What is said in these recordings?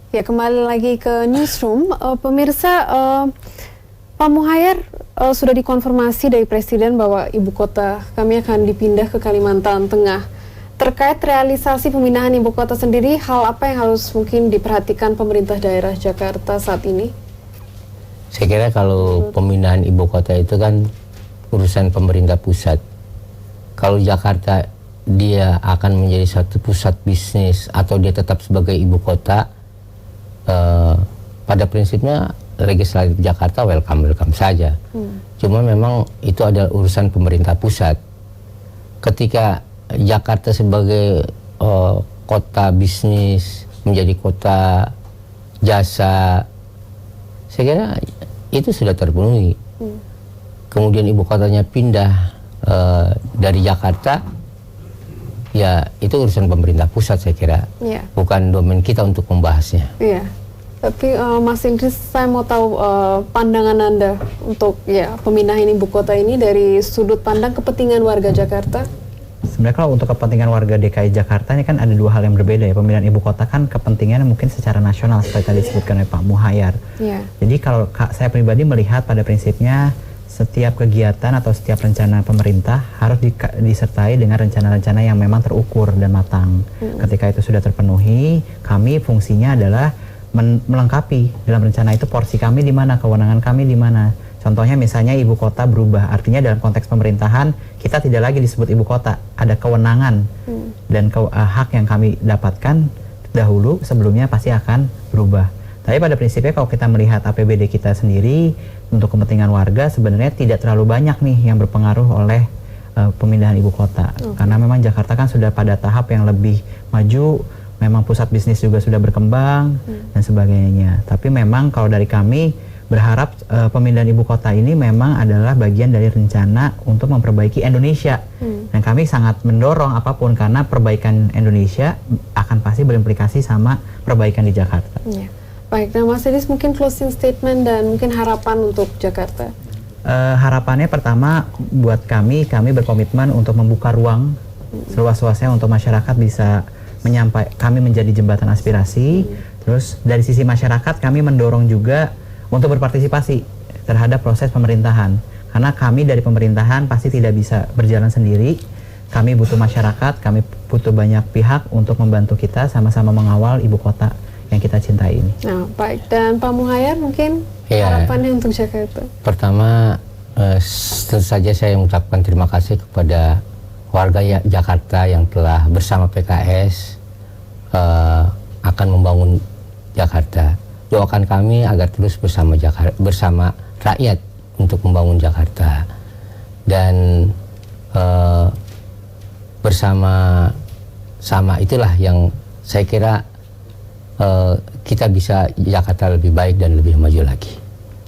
Ya, kembali lagi ke Newsroom. Pemirsa, Pak Muhayar sudah dikonfirmasi dari Presiden bahwa ibu kota kami akan dipindah ke Kalimantan Tengah. Terkait realisasi pemindahan ibu kota sendiri, hal apa yang harus mungkin diperhatikan pemerintah daerah Jakarta saat ini? Saya kira kalau pemindahan ibu kota itu kan urusan pemerintah pusat. Kalau Jakarta dia akan menjadi satu pusat bisnis atau dia tetap sebagai ibu kota, pada prinsipnya legislatif Jakarta welcome saja. Cuma memang itu adalah urusan pemerintah pusat. Ketika Jakarta sebagai kota bisnis menjadi kota jasa, saya kira itu sudah terpenuhi. Kemudian ibu kotanya pindah dari Jakarta, ya itu urusan pemerintah pusat saya kira, bukan domain kita untuk membahasnya. Iya. Tapi Mas Idris, saya mau tahu pandangan Anda untuk pemindahan ibu kota ini dari sudut pandang kepentingan warga Jakarta. Sebenarnya kalau untuk kepentingan warga DKI Jakarta ini kan ada dua hal yang berbeda ya. Pemindahan ibu kota kan kepentingannya mungkin secara nasional seperti tadi disebutkan oleh Pak Muhayar. Jadi kalau saya pribadi melihat pada prinsipnya setiap kegiatan atau setiap rencana pemerintah harus disertai dengan rencana-rencana yang memang terukur dan matang. Ketika itu sudah terpenuhi, kami fungsinya adalah melengkapi dalam rencana itu porsi kami di mana, kewenangan kami di mana. Contohnya misalnya ibu kota berubah, artinya dalam konteks pemerintahan kita tidak lagi disebut ibu kota, ada kewenangan dan hak yang kami dapatkan dahulu sebelumnya pasti akan berubah. Tapi pada prinsipnya kalau kita melihat APBD kita sendiri untuk kepentingan warga sebenarnya tidak terlalu banyak nih yang berpengaruh oleh pemindahan ibu kota. Karena memang Jakarta kan sudah pada tahap yang lebih maju, memang pusat bisnis juga sudah berkembang dan sebagainya. Tapi memang kalau dari kami berharap pemindahan ibu kota ini memang adalah bagian dari rencana untuk memperbaiki Indonesia. Dan kami sangat mendorong apapun karena perbaikan Indonesia akan pasti berimplikasi sama perbaikan di Jakarta. Baik, nah Mas Idris mungkin closing statement dan mungkin harapan untuk Jakarta. Harapannya pertama buat kami berkomitmen untuk membuka ruang seluas-luasnya untuk masyarakat bisa kami menjadi jembatan aspirasi. Terus dari sisi masyarakat kami mendorong juga untuk berpartisipasi terhadap proses pemerintahan. Karena kami dari pemerintahan pasti tidak bisa berjalan sendiri. Kami butuh masyarakat, kami butuh banyak pihak untuk membantu kita sama-sama mengawal ibu kota yang kita cintai ini. Nah, baik. Dan Pak Muhayar mungkin harapannya untuk Jakarta. Pertama, tentu saja saya mengucapkan terima kasih kepada warga Jakarta yang telah bersama PKS akan membangun Jakarta. Doakan kami agar terus bersama rakyat untuk membangun Jakarta dan bersama-sama itulah yang saya kira kita bisa Jakarta lebih baik dan lebih maju lagi.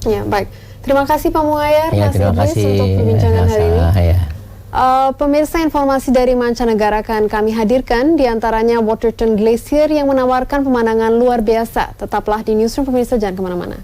Ya, baik. Terima kasih Pak Muhayar, Mas Idris untuk perbincangan hari ini. Pemirsa, informasi dari mancanegara akan kami hadirkan, diantaranya Waterton Glacier yang menawarkan pemandangan luar biasa. Tetaplah di Newsroom pemirsa, jangan kemana-mana.